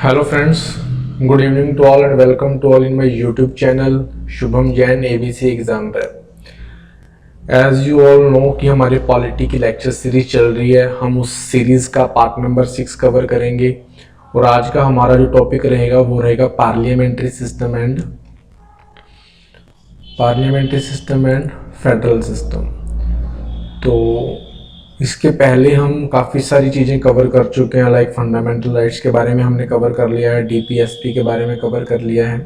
Hello friends, good evening to all and welcome to all in my YouTube channel Shubham Jain ABC exam पर। As you all know कि हमारी polity की lecture series चल रही है। हम उस सीरीज का पार्ट नंबर 6 कवर करेंगे और आज का हमारा जो टॉपिक रहेगा वो रहेगा parliamentary system and federal system. तो इसके पहले हम काफ़ी सारी चीज़ें कवर कर चुके हैं, लाइक फंडामेंटल राइट्स के बारे में हमने कवर कर लिया है, DPSP के बारे में कवर कर लिया है,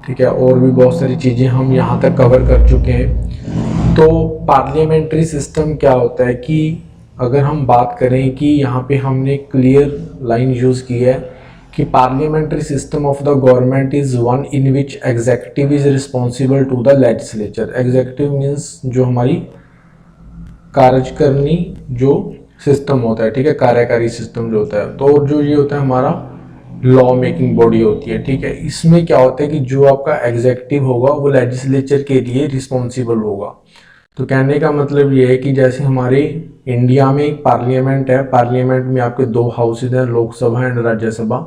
ठीक है, और भी बहुत सारी चीज़ें हम यहाँ तक कवर कर चुके हैं। तो पार्लियामेंट्री सिस्टम क्या होता है कि अगर हम बात करें कि यहाँ पे हमने क्लियर लाइन यूज़ की है कि parliamentary system of the government is one in which executive is responsible to the legislature. Executive means जो हमारी कार्यकारिणी जो सिस्टम होता है, ठीक है, कार्यकारी सिस्टम जो होता है, तो जो ये होता है हमारा लॉ मेकिंग बॉडी होती है, ठीक है। इसमें क्या होता है कि जो आपका एग्जेक्टिव होगा वो लेजिस्लेचर के लिए रिस्पॉन्सिबल होगा। तो कहने का मतलब ये है कि जैसे हमारे इंडिया में एक पार्लियामेंट है, पार्लियामेंट में आपके दो हाउसेज हैं, लोकसभा एंड राज्यसभा।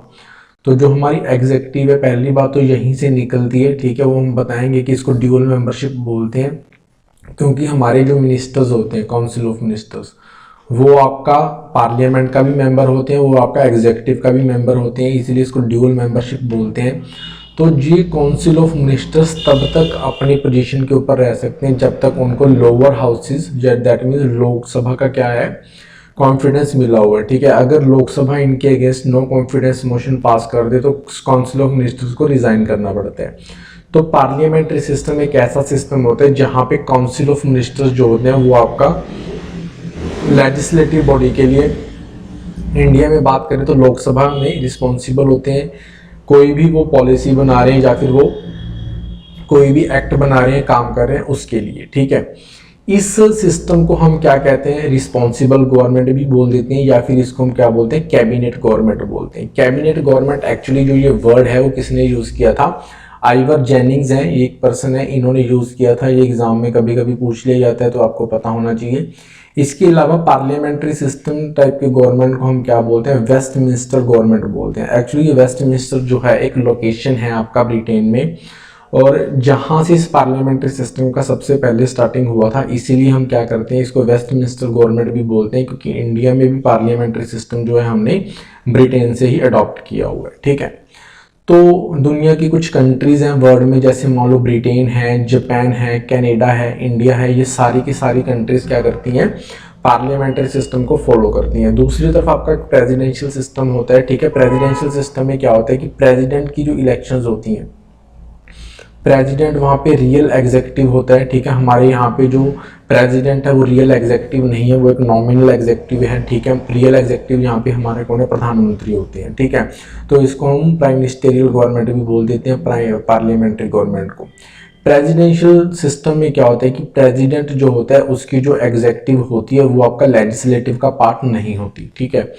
तो जो हमारी एग्जेक्टिव है, पहली बात तो यहीं से निकलती है, ठीक है, वो हम बताएंगे कि इसको ड्यूअल मेंबरशिप बोलते हैं, क्योंकि हमारे जो मिनिस्टर्स होते हैं, काउंसिल ऑफ मिनिस्टर्स, वो आपका पार्लियामेंट का भी मेंबर होते हैं, वो आपका एग्जीक्यूटिव का भी मेंबर होते हैं, इसलिए इसको ड्यूअल मेंबरशिप बोलते हैं। तो ये काउंसिल ऑफ मिनिस्टर्स तब तक अपनी पोजीशन के ऊपर रह सकते हैं जब तक उनको lower houses, that means Lok Sabha का क्या है, कॉन्फिडेंस मिला हुआ है, ठीक है। अगर लोकसभा इनके against no confidence motion pass कर दे तो काउंसिल ऑफ मिनिस्टर्स को रिजाइन करना पड़ता है। तो पार्लियामेंट्री सिस्टम एक ऐसा सिस्टम होता है जहाँ पे काउंसिल ऑफ मिनिस्टर्स जो होते हैं वो आपका लेजिस्लेटिव बॉडी के लिए, इंडिया में बात करें तो लोकसभा में रिस्पॉन्सिबल होते हैं। कोई भी वो पॉलिसी बना रहे हैं या फिर वो कोई भी एक्ट बना रहे हैं, काम कर रहे हैं उसके लिए, ठीक है। इस सिस्टम को हम क्या कहते हैं, रिस्पॉन्सिबल गवर्नमेंट भी बोल देते हैं, या फिर इसको हम क्या बोलते हैं, कैबिनेट गवर्नमेंट बोलते हैं। कैबिनेट गवर्नमेंट एक्चुअली जो ये वर्ड है वो किसने यूज किया था, आइवर जेनिंग्स हैं, एक पर्सन है, इन्होंने यूज किया था। ये एग्जाम में कभी कभी पूछ लिया जाता है तो आपको पता होना चाहिए। इसके अलावा पार्लियामेंट्री सिस्टम टाइप के गवर्नमेंट को हम क्या बोलते हैं, वेस्टमिंस्टर गवर्नमेंट बोलते हैं। एक्चुअली ये वेस्टमिंस्टर जो है एक लोकेशन है आपका ब्रिटेन में, और जहाँ से इस पार्लियामेंट्री सिस्टम का सबसे पहले स्टार्टिंग हुआ था, इसीलिए हम क्या करते हैं, इसको वेस्टमिंस्टर गवर्नमेंट भी बोलते हैं, क्योंकि इंडिया में भी पार्लियामेंट्री सिस्टम जो है हमने ब्रिटेन से ही अडॉप्ट किया हुआ है, ठीक है। तो दुनिया की कुछ कंट्रीज़ हैं वर्ल्ड में, जैसे मान लो ब्रिटेन है, जापान है, कनाडा है, इंडिया है, ये सारी की सारी कंट्रीज़ क्या करती हैं, पार्लियामेंट्री सिस्टम को फॉलो करती हैं। दूसरी तरफ आपका एक प्रेसिडेंशियल सिस्टम होता है, ठीक है। प्रेसिडेंशियल सिस्टम में क्या होता है कि प्रेसिडेंट की जो इलेक्शंस होती हैं, प्रेसिडेंट वहाँ पे रियल एग्जीक्यूटिव होता है, ठीक है। हमारे यहाँ पे जो प्रेसिडेंट है वो रियल एग्जीक्यूटिव नहीं है, वो एक नॉमिनल एग्जीक्यूटिव है, ठीक है। रियल एग्जीक्यूटिव यहाँ पे हमारे कौन है, प्रधानमंत्री होते हैं, ठीक है। तो इसको हम प्राइम मिनिस्टेरियल गवर्नमेंट भी बोल देते हैं, पार्लियामेंट्री गवर्नमेंट को। प्रेसिडेंशियल सिस्टम में क्या होता है कि प्रेसिडेंट जो होता है उसकी जो एग्जीक्यूटिव होती है वो आपका लेजिस्लेटिव का पार्ट नहीं होती, ठीक है।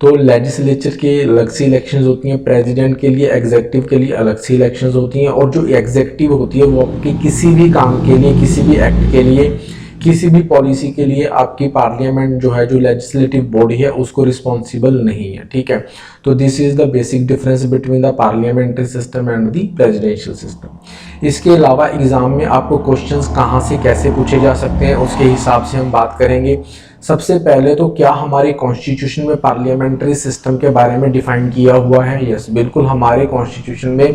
तो लेजिस्लेचर के अलग से इलेक्शंस होती हैं, प्रेसिडेंट के लिए, एग्जीक्यूटिव के लिए अलग से इलेक्शंस होती हैं, और जो एग्जीक्यूटिव होती है वो आपकी किसी भी काम के लिए, किसी भी एक्ट के लिए, किसी भी पॉलिसी के लिए आपकी पार्लियामेंट जो है, जो लेजिस्लेटिव बॉडी है, उसको रिस्पॉन्सिबल नहीं है, ठीक है। तो this is the basic difference between the parliamentary system and the presidential system. इसके अलावा एग्जाम में आपको क्वेश्चंस कहाँ से कैसे पूछे जा सकते हैं उसके हिसाब से हम बात करेंगे। सबसे पहले तो क्या हमारे कॉन्स्टिट्यूशन में पार्लियामेंट्री सिस्टम के बारे में डिफाइन किया हुआ है? यस, बिल्कुल, हमारे कॉन्स्टिट्यूशन में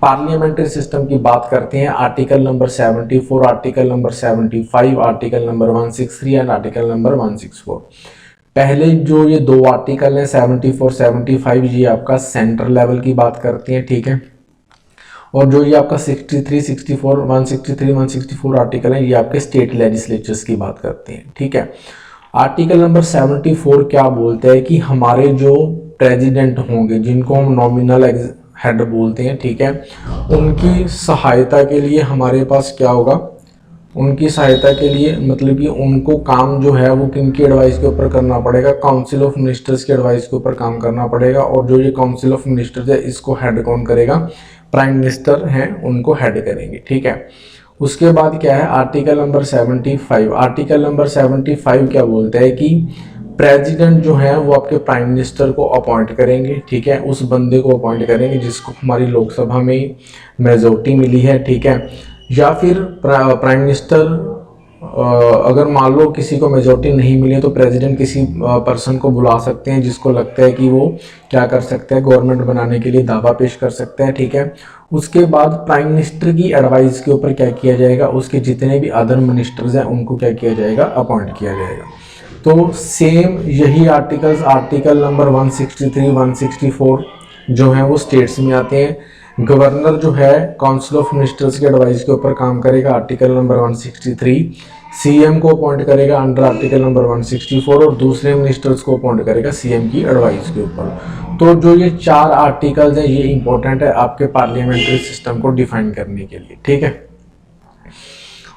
पार्लियामेंट्री सिस्टम की बात करते हैं। Article number 74, article number 75, article number 163 and article number 164। पहले जो ये दो आर्टिकल हैं 74, 75, ये आपका सेंट्रल लेवल की बात करती हैं, ठीक है। और जो ये आपका 63, 64, 163, 164 आर्टिकल है, ये आपके स्टेट लेजिस्लेचर्स की बात करते हैं, ठीक है। आर्टिकल नंबर 74 क्या बोलते हैं कि हमारे जो प्रेसिडेंट होंगे, जिनको हम नॉमिनल हेड बोलते हैं, ठीक है, उनकी सहायता के लिए हमारे पास क्या होगा, उनकी सहायता के लिए मतलब कि उनको काम जो है वो किनकी एडवाइस के ऊपर करना पड़ेगा, काउंसिल ऑफ मिनिस्टर्स की एडवाइस के ऊपर काम करना पड़ेगा। और जो ये काउंसिल ऑफ मिनिस्टर्स है इसको हेड कौन करेगा, प्राइम मिनिस्टर हैं, उनको हेड करेंगे, ठीक है। उसके बाद क्या है, आर्टिकल नंबर 75। आर्टिकल नंबर 75 क्या बोलता है कि प्रेसिडेंट जो है वो आपके प्राइम मिनिस्टर को अपॉइंट करेंगे, ठीक है, उस बंदे को अपॉइंट करेंगे जिसको हमारी लोकसभा में मेजोरिटी मिली है, ठीक है। या फिर प्राइम मिनिस्टर अगर मान लो किसी को मेजोरिटी नहीं मिली है तो प्रेसिडेंट किसी पर्सन को बुला सकते हैं जिसको लगता है कि वो क्या कर सकता है, गवर्नमेंट बनाने के लिए दावा पेश कर सकता है, ठीक है। उसके बाद प्राइम मिनिस्टर की एडवाइस के ऊपर क्या किया जाएगा, उसके जितने भी अदर मिनिस्टर्स हैं उनको क्या किया जाएगा, अपॉइंट किया जाएगा। तो सेम यही आर्टिकल्स, आर्टिकल नंबर 163, 164 जो है वो स्टेट्स में आते हैं। गवर्नर जो है काउंसिल ऑफ मिनिस्टर्स के एडवाइस के ऊपर काम करेगा, आर्टिकल नंबर 163। सीएम को अपॉइंट करेगा अंडर आर्टिकल नंबर 164 और दूसरे मिनिस्टर्स को अपॉइंट करेगा सीएम की एडवाइस के ऊपर। तो जो ये 4 आर्टिकल्स हैं ये इंपॉर्टेंट है आपके पार्लियामेंट्री सिस्टम को डिफाइन करने के लिए, ठीक है।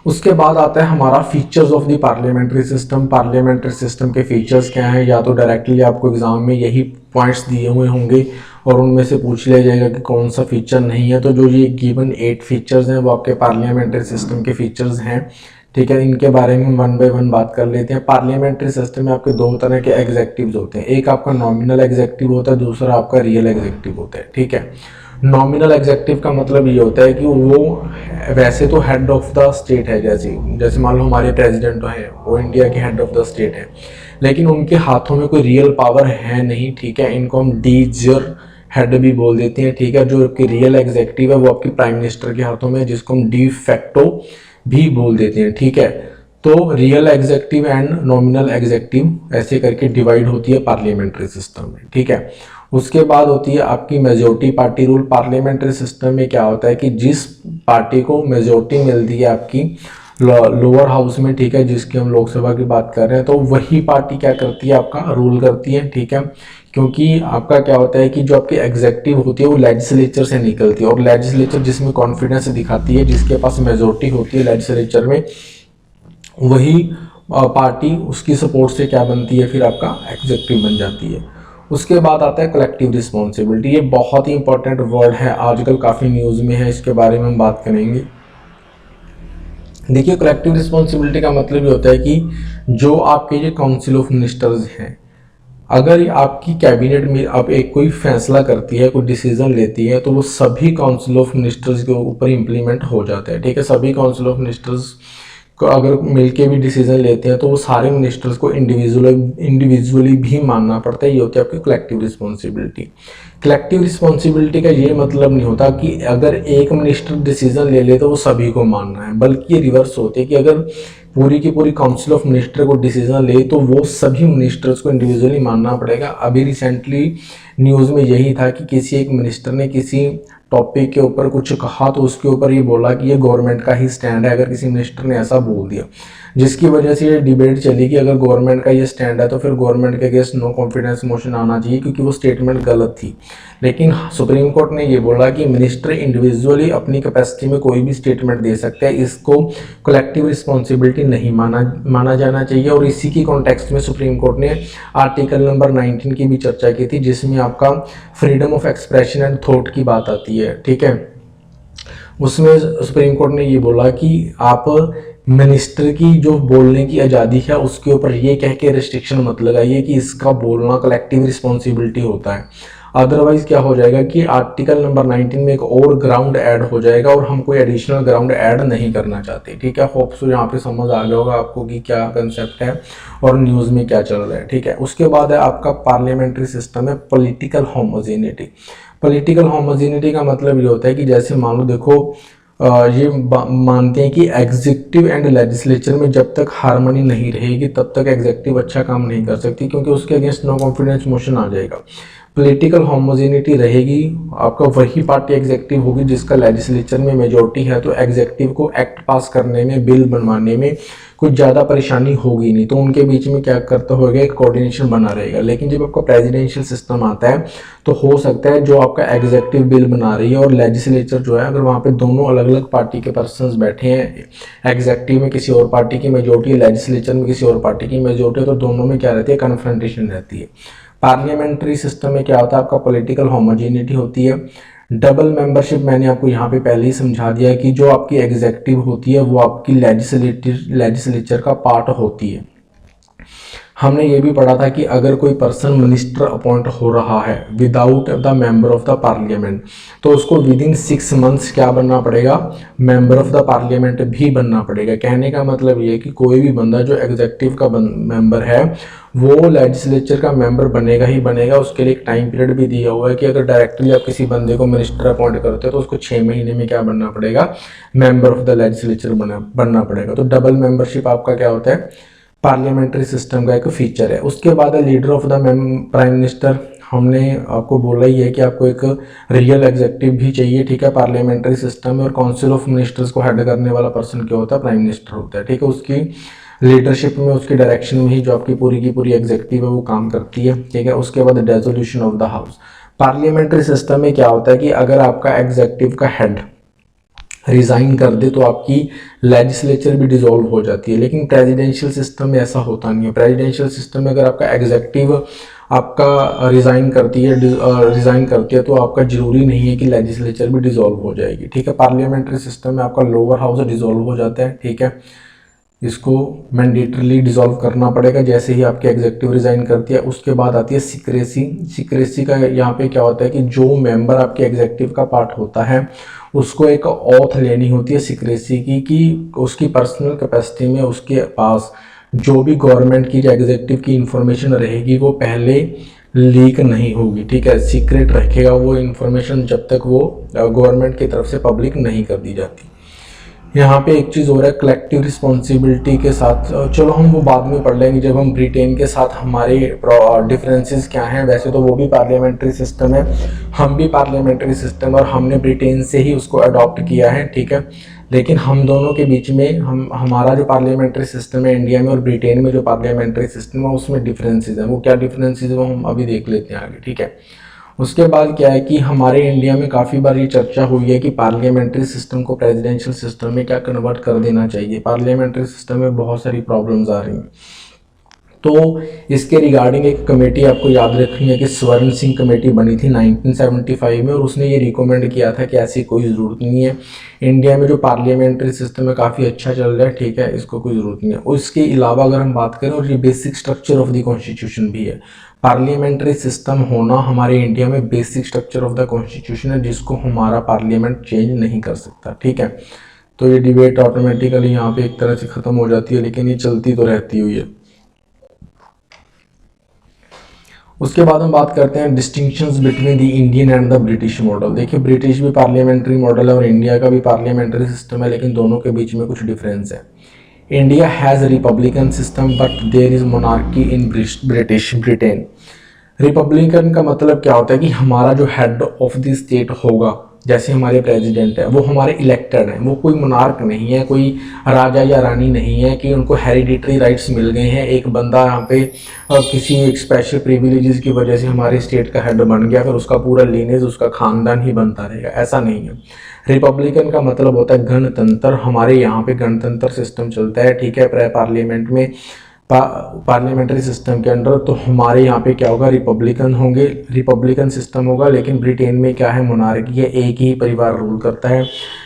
उसके बाद आता है हमारा features of the parliamentary system. Parliamentary system के फीचर्स क्या हैं, या तो डायरेक्टली आपको एग्जाम में यही पॉइंट्स दिए हुए होंगे और उनमें से पूछ लिया जाएगा कि कौन सा फीचर नहीं है। तो जो ये गिवन 8 फीचर्स हैं वो आपके पार्लियामेंट्री सिस्टम के फीचर्स हैं, ठीक है। इनके बारे में 1 बाय 1 बात कर लेते हैं। पार्लियामेंट्री सिस्टम में आपके 2 तरह के एग्जेक्टिव्स होते हैं, एक आपका नॉमिनल एग्जेक्टिव होता है, दूसरा आपका रियल एग्जेक्टिव होता है, ठीक है। नॉमिनल एग्जेक्टिव का मतलब ये होता है कि वो वैसे तो हेड ऑफ द स्टेट है, जैसे मान लो हमारे प्रेसिडेंट है वो इंडिया के हेड ऑफ द स्टेट है, लेकिन उनके हाथों में कोई रियल पावर है नहीं, ठीक है। इनको हम डी जर हेड भी बोल देते हैं, ठीक है। जो आपकी रियल एग्जेक्टिव है वो आपकी प्राइम मिनिस्टर के हाथों में है, जिसको हम डी फैक्टो भी बोल देते हैं, ठीक है। तो real executive and nominal executive ऐसे करके डिवाइड होती है पार्लियामेंट्री सिस्टम में, ठीक है। उसके बाद होती है आपकी majority party rule. Parliamentary system में क्या होता है कि जिस पार्टी को मेजोरिटी मिलती है आपकी लोअर हाउस में, ठीक है, जिसकी हम लोकसभा की बात कर रहे हैं, तो वही पार्टी क्या करती है, आपका रूल करती है, ठीक है। क्योंकि आपका क्या होता है कि जो आपकी एग्जेक्टिव होती है वो लेजिस्लेचर से निकलती है, और लेजिस्लेचर जिसमें कॉन्फिडेंस दिखाती है, जिसके पास मेजोरिटी होती है लेजिस्लेचर में, वही पार्टी उसकी सपोर्ट से क्या बनती है, फिर आपका एग्जेक्टिव बन जाती है। उसके बाद आता है कलेक्टिव रिस्पॉन्सिबिलिटी। ये बहुत ही इंपॉर्टेंट वर्ड है, आजकल काफ़ी न्यूज़ में है, इसके बारे में हम बात करेंगे। देखिए, कलेक्टिव रिस्पॉन्सिबिलिटी का मतलब ये होता है कि जो आपके ये काउंसिल ऑफ मिनिस्टर्स हैं, अगर आपकी कैबिनेट में अब एक कोई फैसला करती है, कोई डिसीजन लेती है, तो वो सभी काउंसिल ऑफ मिनिस्टर्स के ऊपर इम्प्लीमेंट हो जाता है, ठीक है। सभी काउंसिल ऑफ मिनिस्टर्स को अगर मिलके भी डिसीजन लेते हैं तो वो सारे मिनिस्टर्स को इंडिविजुअली भी मानना पड़ता है। ये होती है आपकी कलेक्टिव रिस्पॉन्सिबिलिटी। कलेक्टिव रिस्पॉन्सिबिलिटी का ये मतलब नहीं होता कि अगर एक मिनिस्टर डिसीजन ले ले तो वो सभी को मानना है, बल्कि ये रिवर्स होती है कि अगर पूरी की पूरी काउंसिल ऑफ मिनिस्टर को डिसीजन ले तो वो सभी मिनिस्टर्स को इंडिविजुअली मानना पड़ेगा। अभी रिसेंटली न्यूज़ में यही था कि किसी एक मिनिस्टर ने किसी टॉपिक के ऊपर कुछ कहा तो उसके ऊपर ये बोला कि ये गवर्नमेंट का ही स्टैंड है, अगर किसी मिनिस्टर ने ऐसा बोल दिया, जिसकी वजह से ये डिबेट चली कि अगर गवर्नमेंट का ये स्टैंड है तो फिर गवर्नमेंट के अगेंस्ट नो कॉन्फिडेंस मोशन आना चाहिए, क्योंकि वो स्टेटमेंट गलत थी। लेकिन सुप्रीम कोर्ट ने ये बोला कि मिनिस्टर इंडिविजुअली अपनी कैपेसिटी में कोई भी स्टेटमेंट दे सकता है, इसको कलेक्टिव रिस्पॉन्सिबिलिटी नहीं माना जाना चाहिए। और इसी की कॉन्टेक्स्ट में सुप्रीम कोर्ट ने आर्टिकल नंबर 19 की भी चर्चा की थी, जिसमें आपका freedom of expression and thought की बात आती है, ठीक है। उसमें सुप्रीम कोर्ट ने ये बोला कि आप मिनिस्टर की जो बोलने की आज़ादी है उसके ऊपर ये कह के रिस्ट्रिक्शन मत लगाइए कि इसका बोलना कलेक्टिव रिस्पॉन्सिबिलिटी होता है। अदरवाइज क्या हो जाएगा कि आर्टिकल नंबर 19 में एक और ग्राउंड ऐड हो जाएगा और हम कोई एडिशनल ग्राउंड ऐड नहीं करना चाहते, ठीक है। होप सो यहाँ पे समझ आ गया होगा आपको कि क्या कंसेप्ट है और न्यूज़ में क्या चल रहा है, ठीक है। उसके बाद है आपका पार्लियामेंट्री सिस्टम है पॉलिटिकल होमोजेनिटी। पॉलिटिकल होमोजेनिटी का मतलब ये होता है कि जैसे मान लो देखो, ये मानते हैं कि एग्जीक्यूटिव एंड लेजिस्लेचर में जब तक हार्मनी नहीं रहेगी तब तक एग्जीक्यूटिव अच्छा काम नहीं कर सकती, क्योंकि उसके अगेंस्ट नो कॉन्फिडेंस मोशन आ जाएगा। पॉलिटिकल होमोजेनिटी रहेगी, आपका वही पार्टी एग्जीक्यूटिव होगी जिसका लेजिस्लेचर में मेजोरिटी है, तो एग्जीक्यूटिव को एक्ट पास करने में, बिल बनवाने में कुछ ज़्यादा परेशानी होगी नहीं, तो उनके बीच में क्या करता होगा, एक कोऑर्डिनेशन बना रहेगा। लेकिन जब आपका प्रेसिडेंशियल सिस्टम आता है तो हो सकता है जो आपका एग्जीक्यूटिव बिल बना रही है और लेजिस्लेचर जो है, अगर वहाँ पे दोनों अलग अलग पार्टी के पर्सन्स बैठे हैं, एग्जीक्यूटिव में किसी और पार्टी की मेजोरिटी है, लेजिस्लेचर में किसी और पार्टी की मेजोरिटी है, तो दोनों में क्या रहती है, कन्फ्रंटेशन रहती है। पार्लियामेंट्री सिस्टम में क्या होता है, आपका पॉलिटिकल होमोजेनिटी होती है। डबल मेंबरशिप मैंने आपको यहाँ पे पहले ही समझा दिया है कि जो आपकी एग्जीक्यूटिव होती है वो आपकी लेजिस्लेचर का पार्ट होती है। हमने ये भी पढ़ा था कि अगर कोई पर्सन मिनिस्टर अपॉइंट हो रहा है without the member of the parliament, तो उसको विद इन 6 मंथ्स क्या बनना पड़ेगा, मेंबर ऑफ द पार्लियामेंट भी बनना पड़ेगा। कहने का मतलब ये है कि कोई भी बंदा जो एग्जीक्यूटिव का मेंबर है वो लेजिस्लेचर का मेंबर बनेगा ही बनेगा। उसके लिए एक टाइम पीरियड भी दिया हुआ है कि अगर डायरेक्टली आप किसी बंदे को मिनिस्टर अपॉइंट करते हो तो उसको 6 महीने में क्या बनना पड़ेगा, मेंबर ऑफ द लेजिस्लेचर बनना पड़ेगा। तो डबल मेंबरशिप आपका क्या होता है, पार्लियामेंट्री सिस्टम का एक फीचर है। उसके बाद leader of the prime minister, हमने आपको बोला ही है कि आपको एक रियल एग्जेक्टिव भी चाहिए, ठीक है, पार्लियामेंट्री सिस्टम में। और काउंसिल ऑफ मिनिस्टर्स को हेड करने वाला पर्सन क्या होता है, प्राइम मिनिस्टर होता है, ठीक है। उसकी लीडरशिप में, उसकी डायरेक्शन में ही जो आपकी पूरी की पूरी एग्जेक्टिव है वो काम करती है, ठीक है। उसके बाद resolution of the house. Parliamentary system में क्या होता है कि अगर आपका एग्जेक्टिव का हेड रिजाइन कर दे तो आपकी लेजिस्लेचर भी डिसॉल्व हो जाती है। लेकिन प्रेसिडेंशियल सिस्टम में ऐसा होता नहीं है। प्रेसिडेंशियल सिस्टम में अगर आपका एग्जेक्टिव आपका रिजाइन करती है तो आपका जरूरी नहीं है कि लेजिस्लेचर भी डिसॉल्व हो जाएगी, ठीक है। पार्लियामेंट्री सिस्टम में आपका लोअर हाउस डिसॉल्व हो जाता है, ठीक है। इसको मैंडेटरली डिसॉल्व करना पड़ेगा जैसे ही आपकी एग्जेक्टिव रिजाइन करती है। उसके बाद आती है सिक्रेसी। सिक्रेसी का यहाँ पे क्या होता है कि जो मेंबर आपके एग्जेक्टिव का पार्ट होता है उसको एक ऑथ लेनी होती है सिक्रेसी की, कि उसकी पर्सनल कैपेसिटी में उसके पास जो भी गवर्नमेंट की एग्जेक्टिव की इंफॉर्मेशन रहेगी वो पहले लीक नहीं होगी, ठीक है। सीक्रेट रखेगा वो इंफॉर्मेशन जब तक वो गवर्नमेंट की तरफ से पब्लिक नहीं कर दी जाती। यहाँ पे एक चीज़ हो रहा है कलेक्टिव रिस्पॉन्सिबिलिटी के साथ, चलो हम वो बाद में पढ़ लेंगे जब हम ब्रिटेन के साथ हमारे डिफरेंसेस क्या हैं। वैसे तो वो भी पार्लियामेंट्री सिस्टम है, हम भी पार्लियामेंट्री सिस्टम, और हमने ब्रिटेन से ही उसको अडॉप्ट किया है, ठीक है। लेकिन हम दोनों के बीच में हमारा जो पार्लियामेंट्री सिस्टम है इंडिया में और ब्रिटेन में जो पार्लियामेंट्री सिस्टम है उसमें डिफरेंसेस हैं। वो क्या डिफरेंसेस है वो हम अभी देख लेते हैं आगे, ठीक है। उसके बाद क्या है कि हमारे इंडिया में काफ़ी बार ये चर्चा हुई है कि पार्लियामेंट्री सिस्टम को प्रेसिडेंशियल सिस्टम में क्या कन्वर्ट कर देना चाहिए। पार्लियामेंट्री सिस्टम में बहुत सारी प्रॉब्लम्स आ रही हैं, तो इसके रिगार्डिंग एक कमेटी आपको याद रखनी है कि स्वर्ण सिंह कमेटी बनी थी 1975 में, और उसने ये रिकमेंड किया था कि ऐसी कोई ज़रूरत नहीं है। इंडिया में जो पार्लियामेंट्री सिस्टम है काफ़ी अच्छा चल रहा है, ठीक है, इसको कोई ज़रूरत नहीं है। उसके अलावा अगर हम बात करें, और ये basic structure of the constitution भी है, पार्लियामेंट्री सिस्टम होना हमारे इंडिया में basic structure of the constitution है जिसको हमारा पार्लियामेंट चेंज नहीं कर सकता, ठीक है। तो ये डिबेट ऑटोमेटिकली यहाँ पे एक तरह से ख़त्म हो जाती है, लेकिन ये चलती तो रहती हुई है। उसके बाद हम बात करते हैं distinctions between the Indian and the British model. देखिए ब्रिटिश भी पार्लियामेंट्री मॉडल है और इंडिया का भी पार्लियामेंट्री सिस्टम है, लेकिन दोनों के बीच में कुछ डिफरेंस है। India has republican system but there is monarchy in Britain. Republican का मतलब क्या होता है कि हमारा जो हेड ऑफ द स्टेट होगा, जैसे हमारे प्रेसिडेंट है, वो हमारे इलेक्टेड हैं, वो कोई मोनार्क नहीं है, कोई राजा या रानी नहीं है कि उनको हेरिडिटरी राइट्स मिल गए हैं। एक बंदा यहाँ पे किसी एक स्पेशल प्रिविलेजेस की वजह से हमारे स्टेट का हेड बन गया, फिर उसका पूरा लीनेज, उसका खानदान ही बनता रहेगा, ऐसा नहीं है। रिपब्लिकन का मतलब होता है गणतंत्र। हमारे यहाँ पे गणतंत्र सिस्टम चलता है, ठीक है, पार्लियामेंट में पार्लियामेंट्री सिस्टम के अंडर। तो हमारे यहाँ पे क्या होगा, रिपब्लिकन होंगे, रिपब्लिकन सिस्टम होगा। लेकिन ब्रिटेन में क्या है, मोनार्की है, एक ही परिवार रूल करता है।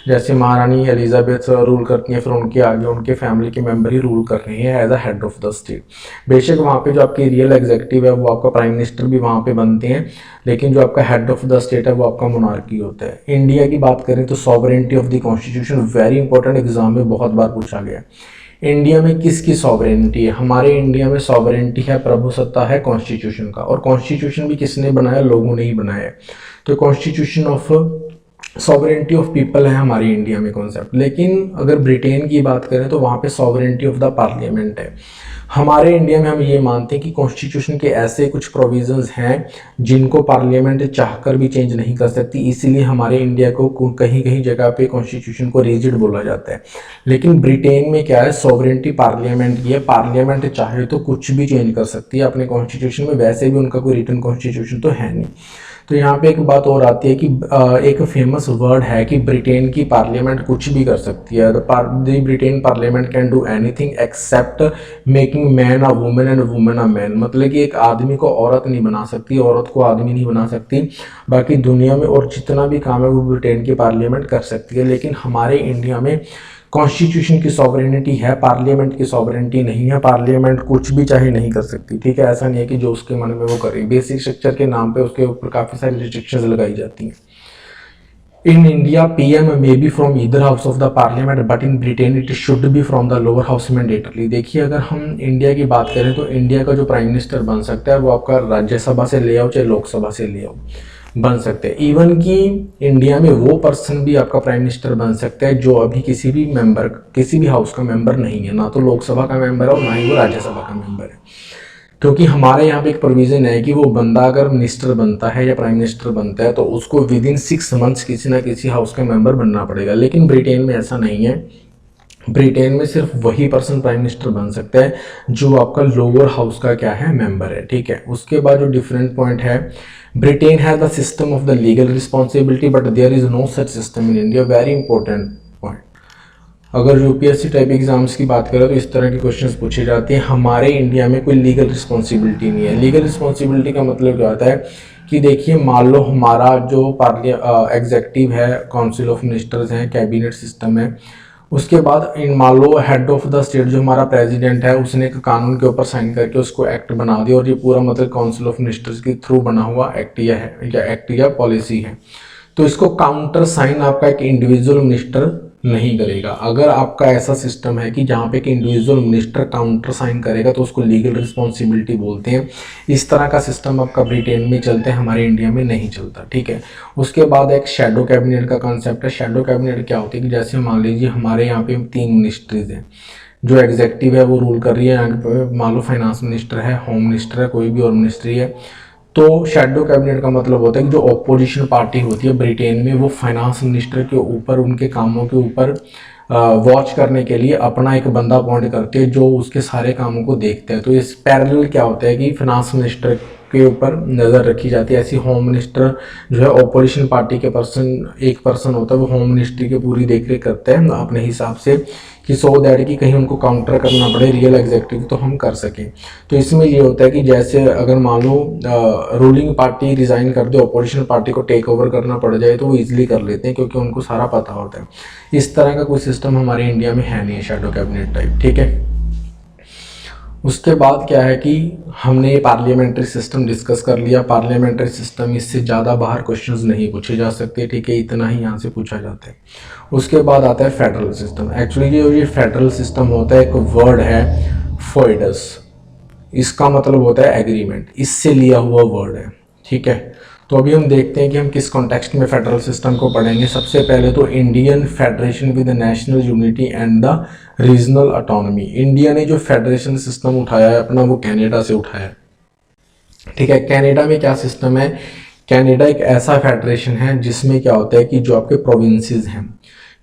जैसे महारानी एलिजाबेथ रूल करती हैं, फिर उनके आगे उनके फैमिली के मेंबर ही रूल कर रहे हैं as a head of the state. बेशक वहाँ पे जो आपकी रियल एग्जीक्यूटिव है वो आपका प्राइम मिनिस्टर भी वहाँ पे बनते हैं, लेकिन जो आपका हेड ऑफ द स्टेट है वो आपका मोनार्की होता है। इंडिया की बात करें तो sovereignty of the constitution very important, exam में बहुत बार पूछा गया। इंडिया में किसकी सॉवरेनिटी है? हमारे इंडिया में सॉवरेनिटी है, प्रभुसत्ता है कॉन्स्टिट्यूशन का। और कॉन्स्टिट्यूशन भी किसने बनाया? लोगों ने ही बनाया है। तो constitution of sovereignty of people है हमारी इंडिया में कॉन्सेप्ट। लेकिन अगर ब्रिटेन की बात करें तो वहाँ पे सॉवरेनिटी ऑफ द पार्लियामेंट है। हमारे इंडिया में हम ये मानते हैं कि कॉन्स्टिट्यूशन के ऐसे कुछ प्रोविजंस हैं जिनको पार्लियामेंट चाहकर भी चेंज नहीं कर सकती, इसीलिए हमारे इंडिया को कहीं कहीं जगह पे कॉन्स्टिट्यूशन को रिजिड बोला जाता है। लेकिन ब्रिटेन में क्या है, सॉवरेनिटी पार्लियामेंट की है, पार्लियामेंट चाहे तो कुछ भी चेंज कर सकती है अपने कॉन्स्टिट्यूशन में। वैसे भी उनका कोई रिटन कॉन्स्टिट्यूशन तो है नहीं। तो यहाँ पे एक बात और आती है कि एक फेमस वर्ड है कि ब्रिटेन की पार्लियामेंट कुछ भी कर सकती है। The Britain parliament can do anything accept making man a women and women a man. मतलब कि एक आदमी को औरत नहीं बना सकती, औरत को आदमी नहीं बना सकती। बाकी दुनिया में और जितना भी काम है वो ब्रिटेन की पार्लियामेंट कर सकती है। लेकिन हमारे इंडिया में कॉन्स्टिट्यूशन की सॉवरेनिटी है, पार्लियामेंट की सॉवरेनिटी नहीं है। पार्लियामेंट कुछ भी चाहे नहीं कर सकती, ठीक है। ऐसा नहीं है कि जो उसके मन में वो करे। बेसिक स्ट्रक्चर के नाम पे उसके ऊपर काफ़ी सारी रिस्ट्रिक्शंस लगाई जाती हैं। In India, PM may be from either house of the parliament, but in Britain it should be from the lower house mandatorily। देखिए, अगर हम इंडिया की बात करें तो इंडिया का जो प्राइम मिनिस्टर बन सकता है वो आपका राज्यसभा से ले आओ चाहे लोकसभा से ले आओ, बन सकते हैं। इवन कि इंडिया में वो पर्सन भी आपका प्राइम मिनिस्टर बन सकता है जो अभी किसी भी हाउस का मेंबर नहीं है, ना तो लोकसभा का मेंबर है और ना ही वो राज्यसभा का मेंबर है। क्योंकि हमारे यहाँ पे एक प्रोविज़न है कि वो बंदा अगर मिनिस्टर बनता है या प्राइम मिनिस्टर बनता है तो उसको विद इन 6 मंथ्स किसी ना किसी हाउस का मेंबर बनना पड़ेगा। लेकिन ब्रिटेन में ऐसा नहीं है। ब्रिटेन में सिर्फ वही पर्सन प्राइम मिनिस्टर बन सकता है जो आपका लोअर हाउस का क्या है, मेंबर है, ठीक है। उसके बाद जो डिफरेंट पॉइंट है, Britain has the system of the legal responsibility but there is no such system in India. Very important point. अगर यूपीएससी टाइप एग्जाम्स की बात करें तो इस तरह के क्वेश्चंस पूछे जाते हैं। हमारे इंडिया में कोई लीगल रिस्पॉन्सिबिलिटी नहीं है। लीगल रिस्पॉन्सिबिलिटी का मतलब क्या होता है कि देखिए, मान लो हमारा जो एग्जेक्टिव है, काउंसिल ऑफ मिनिस्टर्स हैं, कैबिनेट सिस्टम है, उसके बाद इन मान लो हेड ऑफ द स्टेट जो हमारा प्रेसिडेंट है उसने एक कानून के ऊपर साइन करके उसको एक्ट बना दिया और ये पूरा मतलब काउंसिल ऑफ मिनिस्टर्स के थ्रू बना हुआ एक्ट या पॉलिसी है। तो इसको काउंटर साइन आपका एक इंडिविजुअल मिनिस्टर नहीं करेगा। अगर आपका ऐसा सिस्टम है कि जहाँ पे एक इंडिविजुअल मिनिस्टर काउंटर साइन करेगा तो उसको लीगल रिस्पॉन्सिबिलिटी बोलते हैं। इस तरह का सिस्टम आपका ब्रिटेन में चलता है, हमारे इंडिया में नहीं चलता, ठीक है। उसके बाद एक शैडो कैबिनेट का कॉन्सेप्ट है। शैडो कैबिनेट क्या होती है कि जैसे मान लीजिए हमारे यहाँ पे 3 मिनिस्ट्रीज हैं, जो एग्जेक्टिव है वो रूल कर रही है, यहाँ पे मान लो फाइनेंस मिनिस्टर है, होम मिनिस्टर है, कोई भी और मिनिस्ट्री है। तो शैडो कैबिनेट का मतलब होता है कि जो ऑपोजिशन पार्टी होती है ब्रिटेन में वो फाइनेंस मिनिस्टर के ऊपर, उनके कामों के ऊपर वॉच करने के लिए अपना एक बंदा अपॉइंट करते हैं जो उसके सारे कामों को देखते हैं। तो इस पैरेलल क्या होता है कि फाइनेंस मिनिस्टर के ऊपर नज़र रखी जाती है। ऐसी होम मिनिस्टर जो है ऑपोजिशन पार्टी के एक पर्सन होता है, वो होम मिनिस्ट्री की पूरी देखरेख करते हैं अपने हिसाब से कि सो दैट कि कहीं उनको काउंटर करना पड़े रियल एग्जेक्टिव तो हम कर सकें। तो इसमें ये होता है कि जैसे अगर मान लो रूलिंग पार्टी रिज़ाइन कर दे, ऑपोजिशन पार्टी को टेक ओवर करना पड़ जाए तो वो ईजिली कर लेते हैं क्योंकि उनको सारा पता होता है। इस तरह का कोई सिस्टम हमारे इंडिया में है नहीं, शैडो कैबिनेट टाइप, ठीक है। उसके बाद क्या है कि हमने पार्लियामेंट्री सिस्टम डिस्कस कर लिया। पार्लियामेंट्री सिस्टम, इससे ज़्यादा बाहर क्वेश्चंस नहीं पूछे जा सकते, ठीक है, इतना ही यहाँ से पूछा जाता है। उसके बाद आता है फेडरल सिस्टम। एक्चुअली ये फेडरल सिस्टम होता है, एक वर्ड है फोइडस, इसका मतलब होता है एग्रीमेंट, इससे लिया हुआ वर्ड है, ठीक है। तो अभी हम देखते हैं कि हम किस कॉन्टेक्स्ट में फेडरल सिस्टम को पढ़ेंगे। सबसे पहले तो Indian federation with national unity and the regional autonomy. India ने जो फेडरेशन सिस्टम उठाया है अपना वो कनाडा से उठाया है, ठीक है। कनाडा में क्या सिस्टम है, कनाडा एक ऐसा फेडरेशन है जिसमें क्या होता है कि जो आपके प्रोविंसेस हैं,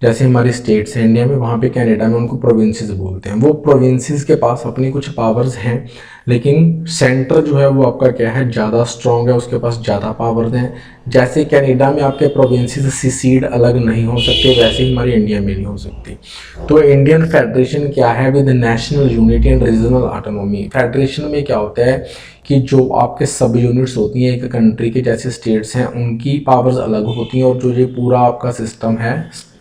जैसे हमारे स्टेट्स हैं इंडिया में, वहाँ पे कनाडा में उनको प्रोविंसेस बोलते हैं। वो प्रोविंसेस के पास अपनी कुछ पावर्स हैं, लेकिन सेंटर जो है वो आपका क्या है, ज़्यादा स्ट्रॉन्ग है, उसके पास ज़्यादा पावर्स हैं। जैसे कनाडा में आपके प्रोविंसेस सीसीड अलग नहीं हो सकते, वैसे ही हमारे इंडिया में नहीं हो सकती। तो इंडियन फेडरेशन क्या है, with national unity and regional autonomy. Federation में क्या होता है कि जो आपके सब यूनिट्स होती हैं एक कंट्री के, जैसे स्टेट्स हैं, उनकी पावर्स अलग होती हैं और जो ये पूरा आपका सिस्टम है,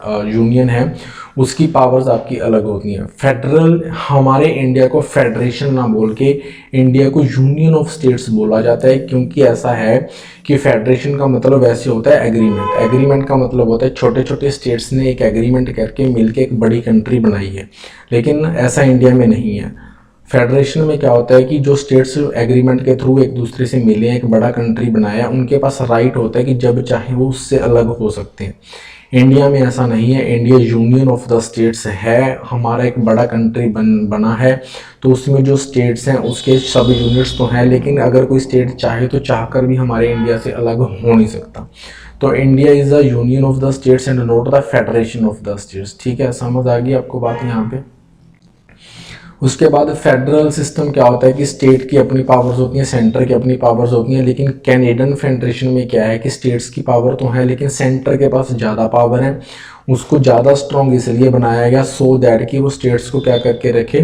यूनियन है, उसकी पावर्स आपकी अलग होती हैं। फेडरल, हमारे इंडिया को फेडरेशन ना बोल के इंडिया को यूनियन ऑफ स्टेट्स बोला जाता है, क्योंकि ऐसा है कि फेडरेशन का मतलब वैसे होता है एग्रीमेंट। एग्रीमेंट का मतलब होता है छोटे छोटे स्टेट्स ने एक एग्रीमेंट करके मिलके एक बड़ी कंट्री बनाई है, लेकिन ऐसा इंडिया में नहीं है। फेडरेशन में क्या होता है कि जो स्टेट्स एग्रीमेंट के थ्रू एक दूसरे से मिले, एक बड़ा कंट्री बनाया, उनके पास राइट होता है कि जब चाहे वो उससे अलग हो सकते हैं। इंडिया में ऐसा नहीं है। India union of the states है, हमारा एक बड़ा कंट्री बना है, तो उसमें जो स्टेट्स हैं उसके सब यूनिट्स तो हैं, लेकिन अगर कोई स्टेट चाहे तो चाहकर भी हमारे इंडिया से अलग हो नहीं सकता। तो India is the union of the states and not the federation of the states, ठीक है। समझ आ गई आपको बात यहाँ पे। उसके बाद फेडरल सिस्टम क्या होता है कि स्टेट की अपनी पावर्स होती हैं, सेंटर की अपनी पावर्स होती हैं, लेकिन कैनेडियन फेडरेशन में क्या है कि स्टेट्स की पावर तो है लेकिन सेंटर के पास ज़्यादा पावर है। उसको ज़्यादा स्ट्रॉन्ग इसलिए बनाया गया सो दैट कि वो स्टेट्स को क्या करके रखे,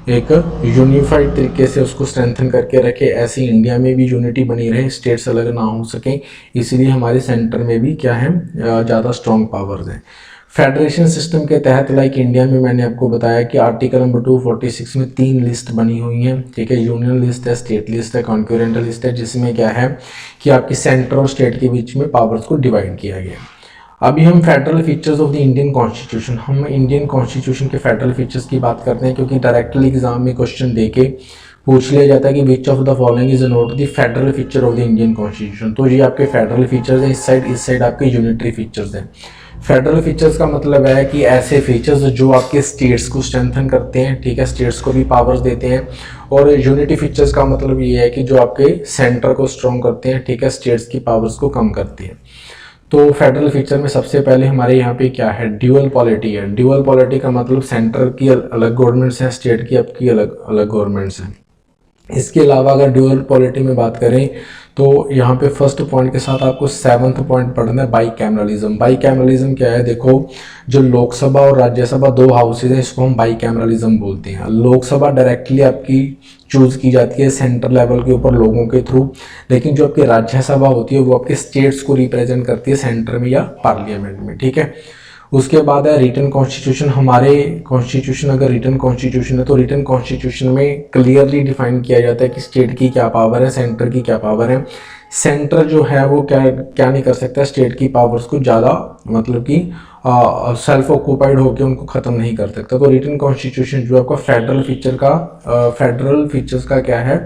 एक यूनिफाइड तरीके से उसको स्ट्रेंथन करके रखे। ऐसी इंडिया में भी यूनिटी बनी रहे, स्टेट्स अलग ना हो सकें, इसलिए हमारे सेंटर में भी क्या है, ज़्यादा स्ट्रॉन्ग पावर्स हैं। फेडरेशन सिस्टम के तहत लाइक इंडिया में मैंने आपको बताया कि आर्टिकल नंबर 246 में 3 लिस्ट बनी हुई हैं, ठीक है। यूनियन लिस्ट है, स्टेट लिस्ट है, कॉन्करेंट लिस्ट है, जिसमें क्या है कि आपकी सेंटर और स्टेट के बीच में पावर्स को डिवाइड किया गया। अभी हम federal features of the Indian constitution, हम इंडियन कॉन्स्टिट्यूशन के फेडरल फीचर्स की बात करते हैं, क्योंकि डायरेक्टली एग्जाम में क्वेश्चन देके पूछ लिया जाता है कि which of the following is note the federal feature of the Indian constitution. तो ये आपके फेडरल फीचर्स हैं, इस साइड आपके यूनिटरी फीचर्स हैं। फेडरल फीचर्स का मतलब है कि ऐसे फीचर्स जो आपके स्टेट्स को स्ट्रेंथन करते हैं, ठीक है, स्टेट्स को भी पावर्स देते हैं। और यूनिटी फीचर्स का मतलब ये है कि जो आपके सेंटर को स्ट्रॉन्ग करते हैं, ठीक है, स्टेट्स की पावर्स को कम करते हैं। तो फेडरल फीचर में सबसे पहले हमारे यहाँ पे क्या है, ड्यूअल पॉलिटी है। ड्यूअल पॉलिटी का मतलब सेंटर की अलग गवर्नमेंट्स हैं, स्टेट की आपकी अलग अलग गवर्नमेंट्स हैं। इसके अलावा अगर ड्यूअल पॉलिटी में बात करें तो यहाँ पे फर्स्ट पॉइंट के साथ आपको 7th पॉइंट पढ़ना है, बाई कैमरलिज्म। बाई कैमरलिज्म क्या है, देखो जो लोकसभा और राज्यसभा 2 हाउसेज हैं, इसको हम बाई कैमरलिज्म बोलते हैं। लोकसभा डायरेक्टली आपकी चूज की जाती है सेंट्रल लेवल के ऊपर लोगों के थ्रू, लेकिन जो आपकी राज्यसभा होती है वो आपके स्टेट्स को रिप्रेजेंट करती है सेंटर में या पार्लियामेंट में, ठीक है। उसके बाद है रिटन कॉन्स्टिट्यूशन। हमारे कॉन्स्टिट्यूशन अगर रिटन कॉन्स्टिट्यूशन है तो रिटन कॉन्स्टिट्यूशन में क्लियरली डिफाइन किया जाता है कि स्टेट की क्या पावर है, सेंटर की क्या पावर है। सेंटर जो है वो क्या नहीं कर सकता, स्टेट की पावर्स को ज़्यादा मतलब कि सेल्फ ऑक्यूपाइड होकर उनको ख़त्म नहीं कर सकता। तो रिटन कॉन्स्टिट्यूशन जो आपका फेडरल फीचर्स का क्या है,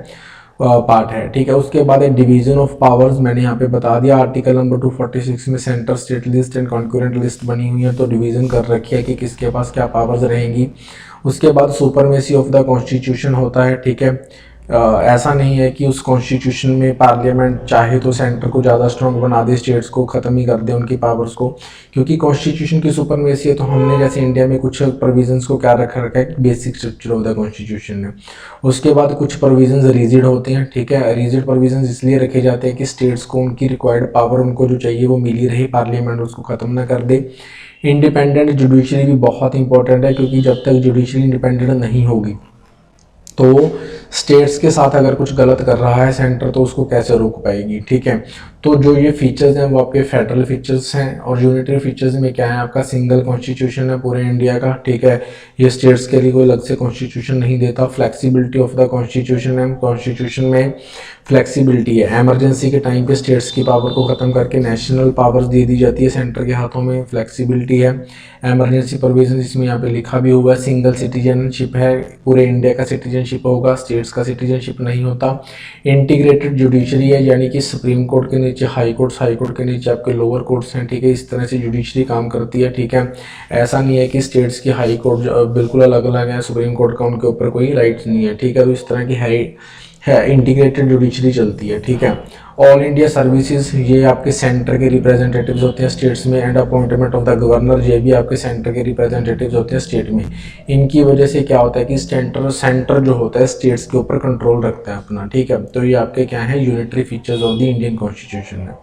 पार्ट है, ठीक है। उसके बाद एक डिवीजन ऑफ पावर्स मैंने यहाँ पे बता दिया। आर्टिकल नंबर 246 में centre, state list and concurrent list बनी हुई है, तो डिवीजन कर रखी है कि किसके पास क्या पावर्स रहेंगी। उसके बाद सुपरमेसी ऑफ द कॉन्स्टिट्यूशन होता है, ठीक है। ऐसा नहीं है कि उस कॉन्स्टिट्यूशन में पार्लियामेंट चाहे तो सेंटर को ज़्यादा स्ट्रॉन्ग बना दे, स्टेट्स को ख़त्म ही कर दे उनकी पावर्स को, क्योंकि कॉन्स्टिट्यूशन की सुपरमेसी है। तो हमने जैसे इंडिया में कुछ प्रोविजंस को क्या रखा है, basic structure of the constitution में। उसके बाद कुछ प्रोविजंस रिजिड होते हैं, ठीक है। रिजिड प्रोविजंस इसलिए रखे जाते हैं कि स्टेट्स को उनकी रिक्वायर्ड पावर उनको जो चाहिए वो मिली रहे, पार्लियामेंट उसको ख़त्म ना कर दे। इंडिपेंडेंट जुडिशरी भी बहुत इंपॉर्टेंट है, क्योंकि जब तक जुडिशरी इंडिपेंडेंट नहीं होगी तो स्टेट्स के साथ अगर कुछ गलत कर रहा है सेंटर तो उसको कैसे रोक पाएगी, ठीक है। तो जो ये फीचर्स हैं वो आपके फेडरल फीचर्स हैं। और यूनिटरी फीचर्स में क्या है, आपका सिंगल कॉन्स्टिट्यूशन है पूरे इंडिया का, ठीक है। ये स्टेट्स के लिए कोई अलग से कॉन्स्टिट्यूशन नहीं देता। फ्लेक्सिबिलिटी ऑफ द कॉन्स्टिट्यूशन है, कॉन्स्टिट्यूशन में फ्लेक्सिबिलिटी है। एमरजेंसी के टाइम पे स्टेट्स की पावर को ख़त्म करके नेशनल पावर्स दे दी जाती है सेंटर के हाथों में, फ्लेक्सिबिलिटी है। एमरजेंसी प्रोविजन इसमें यहाँ पे लिखा भी हुआ है। सिंगल सिटीजनशिप है, पूरे इंडिया का सिटीजनशिप होगा, स्टेट्स का सिटीजनशिप नहीं होता। इंटीग्रेटेड जुडिशरी है, यानी कि सुप्रीम कोर्ट के नीचे हाई कोर्ट के नीचे आपके लोअर कोर्ट्स हैं, ठीक है। इस तरह से जुडिशरी काम करती है, ठीक है। ऐसा नहीं है कि स्टेट्स की हाई कोर्ट बिल्कुल अलग अलग है, सुप्रीम कोर्ट का उनके ऊपर कोई राइट्स नहीं है, ठीक है। तो इस तरह की है इंटीग्रेटेड जुडिशरी चलती है, ठीक है। ऑल इंडिया सर्विसेज, ये आपके सेंटर के रिप्रेजेंटेटिव्स होते हैं स्टेट्स में। And appointment of the governor, ये भी आपके सेंटर के रिप्रेजेंटेटिव्स होते हैं स्टेट में। इनकी वजह से क्या होता है कि सेंटर जो होता है स्टेट्स के ऊपर कंट्रोल रखता है अपना, ठीक है। तो ये आपके क्या है, unitary features of the Indian constitution है।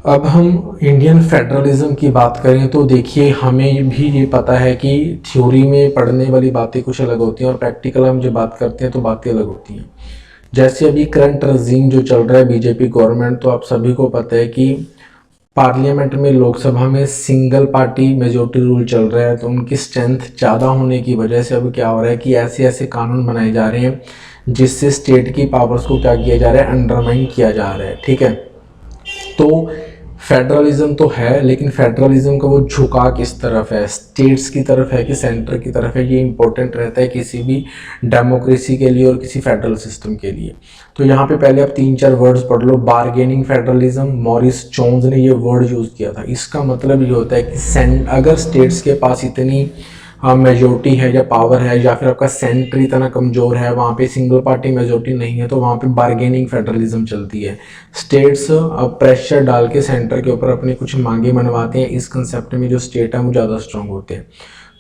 अब हम इंडियन फेडरलिज्म की बात करें तो देखिए हमें भी ये पता है कि थ्योरी में पढ़ने वाली बातें कुछ अलग होती हैं और प्रैक्टिकल हम जब बात करते हैं तो बातें अलग होती हैं। जैसे अभी करंट रजीम जो चल रहा है बीजेपी गवर्नमेंट, तो आप सभी को पता है कि पार्लियामेंट में, लोकसभा में सिंगल पार्टी मेजोरिटी रूल चल रहा है। तो उनकी स्ट्रेंथ ज़्यादा होने की वजह से अब क्या हो रहा है कि ऐसे ऐसे कानून बनाए जा रहे हैं जिससे स्टेट की पावर्स को क्या किया जा रहा है, अंडरमाइन किया जा रहा है, ठीक है। तो फेडरलिज्म तो है, लेकिन फेडरलिज्म का वो झुका किस तरफ है, स्टेट्स की तरफ है कि सेंटर की तरफ है, ये इंपॉर्टेंट रहता है किसी भी डेमोक्रेसी के लिए और किसी फेडरल सिस्टम के लिए। तो यहाँ पे पहले आप 3-4 वर्ड्स पढ़ लो। बार्गेनिंग फेडरलिज्म, मॉरिस जोन्स ने ये वर्ड यूज़ किया था। इसका मतलब ये होता है कि अगर स्टेट्स के पास इतनी मेजोरिटी है या पावर है, या फिर आपका सेंटर इतना कमज़ोर है, वहाँ पे सिंगल पार्टी मेजोरिटी नहीं है, तो वहाँ पे बार्गेनिंग फेडरलिज्म चलती है। स्टेट्स प्रेशर डाल के सेंटर के ऊपर अपनी कुछ मांगे मनवाते हैं। इस कंसेप्ट में जो स्टेट है वो ज़्यादा स्ट्रॉन्ग होते हैं।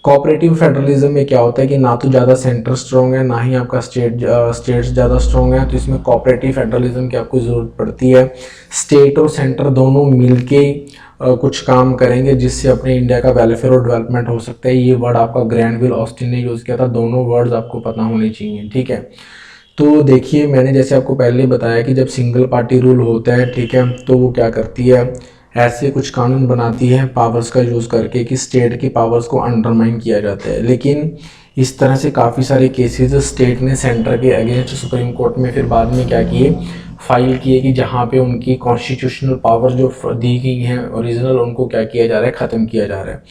कोऑपरेटिव फेडरलिज्म में क्या होता है कि ना तो ज़्यादा सेंटर स्ट्रॉन्ग है, ना ही आपका स्टेट्स ज़्यादा स्ट्रॉन्ग है, तो इसमें कोऑपरेटिव फेडरलिज्म की आपको ज़रूरत पड़ती है। स्टेट और सेंटर दोनों मिलके कुछ काम करेंगे जिससे अपने इंडिया का वेलफेयर और डेवलपमेंट हो सकता है। ये वर्ड आपका ग्रैंडविल ऑस्टिन ने यूज़ किया था। दोनों वर्ड्स आपको पता होने चाहिए, ठीक है। तो देखिए मैंने जैसे आपको पहले बताया कि जब सिंगल पार्टी रूल होता है, ठीक है, तो वो क्या करती है, ऐसे कुछ कानून बनाती है पावर्स का यूज़ करके कि स्टेट की पावर्स को अंडरमाइन किया जाता है। लेकिन इस तरह से काफ़ी सारे केसेस स्टेट ने सेंटर के अगेंस्ट सुप्रीम कोर्ट में फिर बाद में क्या किए, फाइल किए कि जहाँ पे उनकी कॉन्स्टिट्यूशनल पावर जो दी गई हैं ओरिजिनल, उनको क्या किया जा रहा है, ख़त्म किया जा रहा है।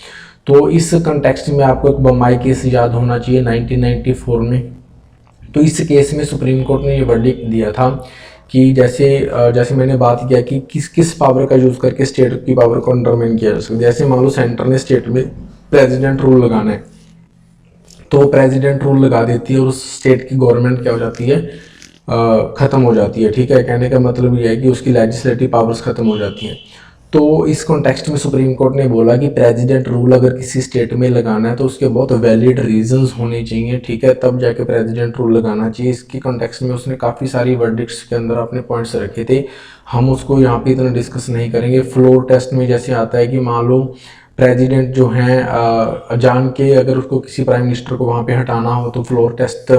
तो इस कंटेक्स्ट में आपको एक बम्बई केस याद होना चाहिए 1994 में। तो इस केस में सुप्रीम कोर्ट ने ये वर्डिक्ट दिया था कि जैसे मैंने बात किया कि किस किस पावर का यूज़ करके स्टेट की पावर को अंडरमाइन किया जा सकता है। जैसे मान लो सेंटर ने स्टेट में प्रेसिडेंट रूल लगाना है, तो प्रेसिडेंट रूल लगा देती है और उस स्टेट की गवर्नमेंट क्या हो जाती है, ख़त्म हो जाती है। ठीक है, कहने का मतलब ये है कि उसकी लेजिस्लेटिव पावर्स ख़त्म हो जाती हैं। तो इस कॉन्टेक्स्ट में सुप्रीम कोर्ट ने बोला कि प्रेसिडेंट रूल अगर किसी स्टेट में लगाना है तो उसके बहुत वैलिड रीजंस होने चाहिए, ठीक है, तब जाके प्रेसिडेंट रूल लगाना चाहिए। इसके कॉन्टेक्स्ट में उसने काफ़ी सारी वर्डिक्ट्स के अंदर अपने पॉइंट्स रखे थे, हम उसको यहाँ पे इतना डिस्कस नहीं करेंगे। फ्लोर टेस्ट में जैसे आता है कि मान लो प्रेसिडेंट जो हैं जान के अगर उसको किसी प्राइम मिनिस्टर को वहाँ पे हटाना हो तो फ्लोर टेस्ट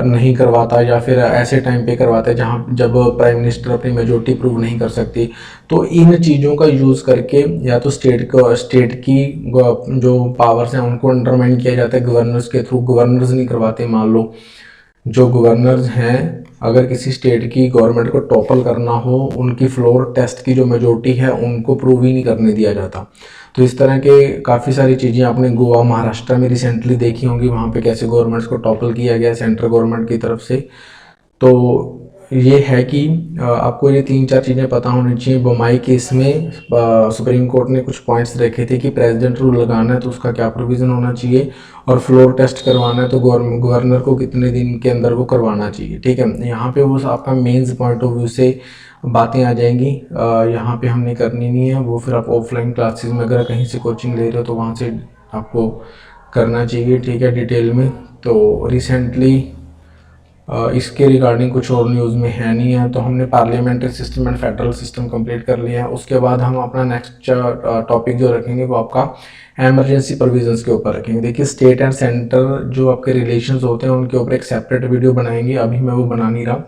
नहीं करवाता, या फिर ऐसे टाइम पे करवाता है जहाँ जब प्राइम मिनिस्टर अपनी मेजोरिटी प्रूव नहीं कर सकती। तो इन चीज़ों का यूज़ करके या तो स्टेट की जो पावर्स हैं उनको अंडरमाइन किया जाता है गवर्नर्स के थ्रू। गवर्नर्स नहीं करवाते, मान लो जो गवर्नर्स हैं अगर किसी स्टेट की गवर्नमेंट को टॉपल करना हो, उनकी फ्लोर टेस्ट की जो मेजोरिटी है उनको प्रूव ही नहीं करने दिया जाता। तो इस तरह के काफ़ी सारी चीज़ें आपने गोवा महाराष्ट्र में रिसेंटली देखी होंगी, वहाँ पे कैसे गवर्नमेंट्स को टॉपल किया गया सेंट्रल गवर्नमेंट की तरफ से। तो ये है कि आपको ये 3-4 चीज़ें पता होनी चाहिए। बम्बई केस में सुप्रीम कोर्ट ने कुछ पॉइंट्स रखे थे कि प्रेसिडेंट रूल लगाना है तो उसका क्या प्रोविज़न होना चाहिए, और फ्लोर टेस्ट करवाना है तो गवर्नर को कितने दिन के अंदर वो करवाना चाहिए। ठीक है, यहाँ पे वो आपका मेंस पॉइंट ऑफ व्यू से बातें आ जाएंगी, यहाँ पे हमने करनी नहीं है, वो फिर आप ऑफलाइन क्लासेस में अगर कहीं से कोचिंग ले रहे हो तो वहाँ से आपको करना चाहिए। ठीक है, डिटेल में। तो रिसेंटली इसके रिगार्डिंग कुछ और न्यूज़ में है नहीं है। तो हमने parliamentary system and federal system complete कर लिया है। उसके बाद हम अपना नेक्स्ट टॉपिक जो रखेंगे वो आपका एमरजेंसी प्रोविजंस के ऊपर रखेंगे। देखिए स्टेट एंड सेंटर जो आपके रिलेशंस होते हैं उनके ऊपर एक सेपरेट वीडियो बनाएंगे, अभी मैं वो बना नहीं रहा।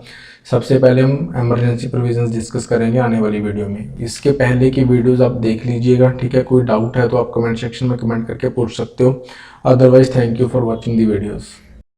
सबसे पहले हम एमरजेंसी प्रोविजंस डिस्कस करेंगे आने वाली वीडियो में। इसके पहले की वीडियोस आप देख लीजिएगा, ठीक है। कोई डाउट है तो आप कमेंट सेक्शन में कमेंट करके पूछ सकते हो। Otherwise thank you for watching the videos.